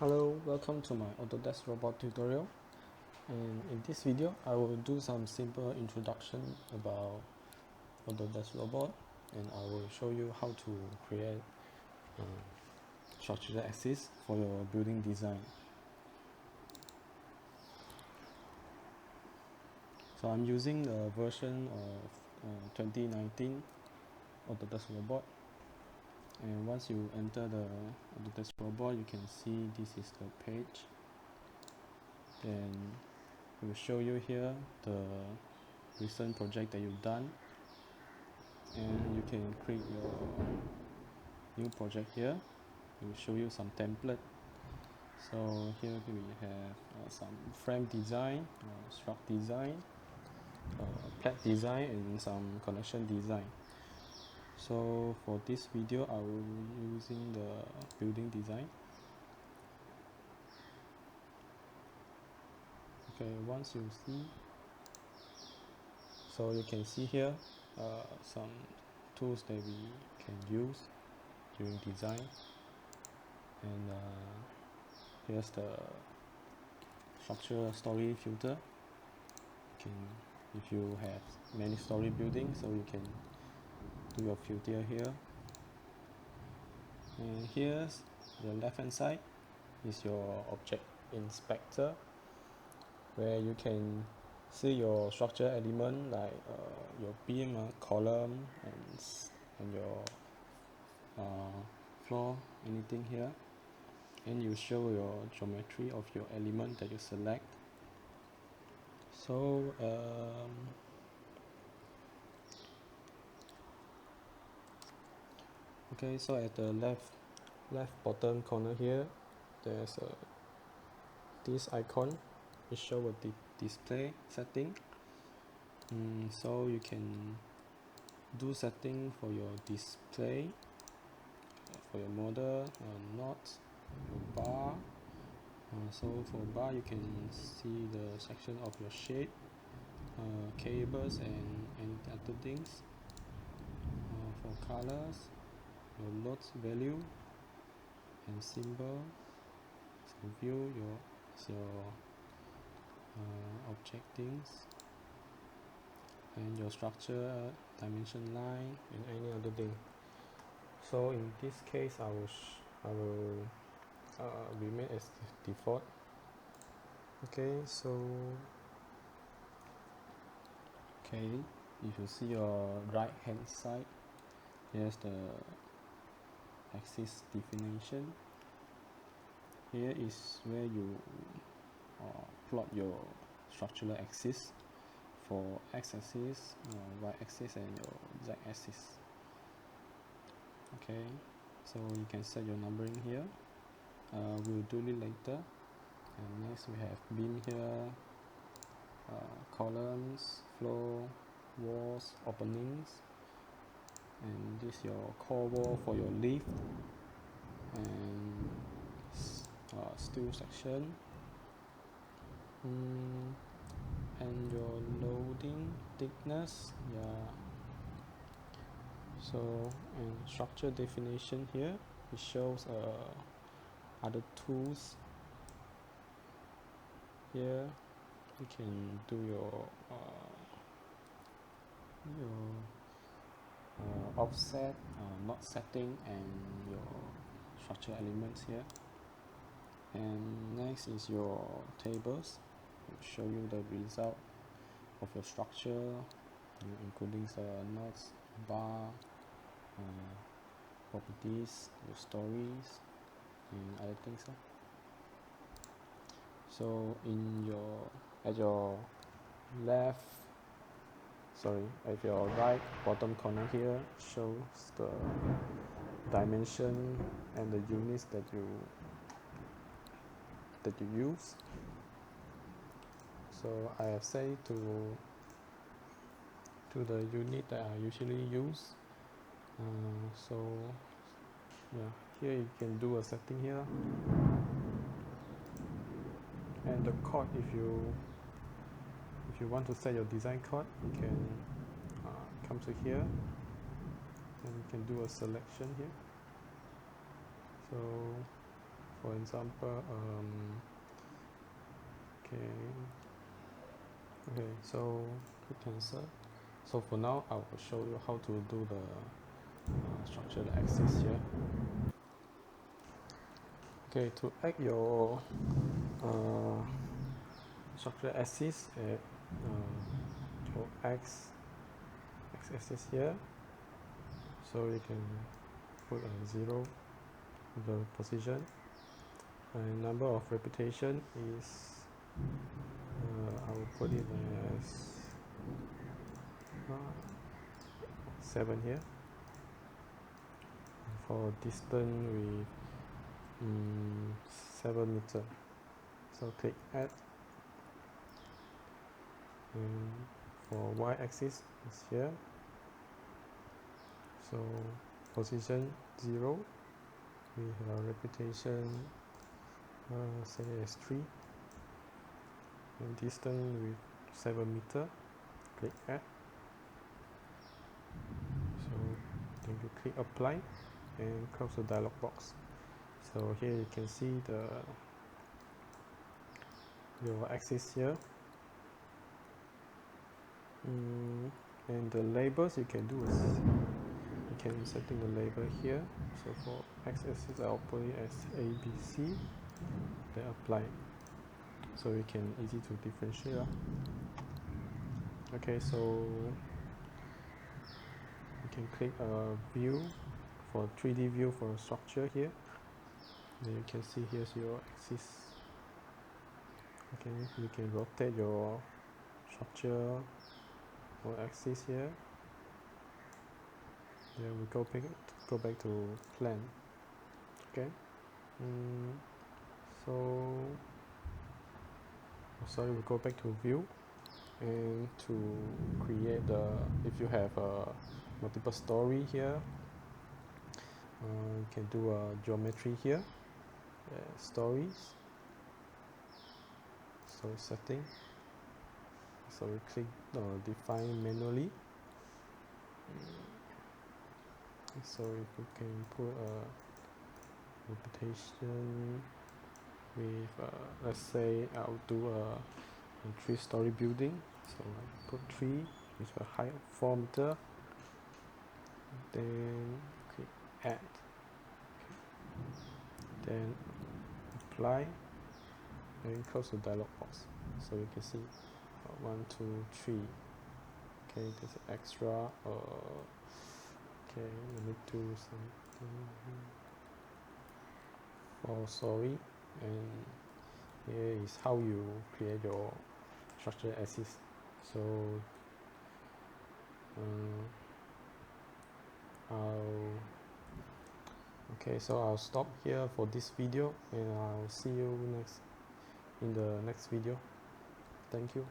Hello, welcome to my Autodesk robot tutorial, and in this video I will do some simple introduction about Autodesk robot, and I will show you how to create structural axis for your building design. So I'm using a version of 2019 Autodesk robot, and once you enter the Autodesk robot, you can see this is the page. Then it will show you here the recent project that you've done, and you can create your new project here. It will show you some template. So here we have some frame design, struct design, plat design, and some connection design. So for this video I will be using the building design. Okay, once you see, so you can see here some tools that we can use during design, and here's the structural story filter. If you have many story buildings, so you can do your filter here. And here's the left hand side is your object inspector, where you can see your structure element like your beam, column, and your floor, anything here, and you show your geometry of your element that you select. So okay, so at the left bottom corner here, there's this icon. It shows a display setting. So you can do setting for your display, for your model, knot, your bar. So for bar, you can see the section of your shape, cables, and other things. For colors, your load value and symbol. So view your object things, and your structure, dimension line, and any other thing. So in this case I will remain as default. Okay, so if you see your right hand side, here's the axis definition. Here is where you plot your structural axis for x-axis, y-axis, and your z-axis. Okay, so you can set your numbering here. We'll do it later. And next we have beam here, columns, floor, walls, openings, and this is your core wall for your lift, and steel section, and your loading thickness. So, and structure definition here, it shows other tools. Here you can do your offset, knot setting, and your structure elements here. And next is your tables. It will show you the result of your structure, including the knots, bar, properties, your stories, and other things. So at your right bottom corner here shows the dimension and the units that you use. So I have set it to the unit that I usually use. So yeah, here you can do a setting here, and the chord, if you want to set your design chord, you can come to here, and you can do a selection here. So for example, okay, so click cancel. So for now I will show you how to do the structured axis here. Okay, to add your structured axis at your x-axis here, so you can put a 0 the position, and number of repetition is I will put it as 7 here. For distance with 7 meter, so click add, and for y-axis is here, so position 0, we have repetition say as 3, and distance with 7 meter, click add. So then you click apply and close the dialog box. So here you can see your axis here, and the labels you can do is you can setting the label here. So for x-axis I'll put it as ABC, then apply, so you can easy to differentiate. Okay, so you can click view for 3D view for structure here. Then you can see here's your axis. Okay, you can rotate your structure or axis here. Then we go back to plan. Okay. Sorry, we go back to view, and to create if you have multiple story here, you can do a geometry here, stories, so setting, so we click define manually. So if you can put a repetition with let's say I'll do a 3-story building, so I put 3 with a height of 4 meter, then click add, then apply and close the dialog box. So you can see 1, 2, 3. Okay, there's an extra. Okay, let me do something. Oh, sorry. And here is how you create your structure axis. So I'll stop here for this video, and I'll see you in the next video. Thank you.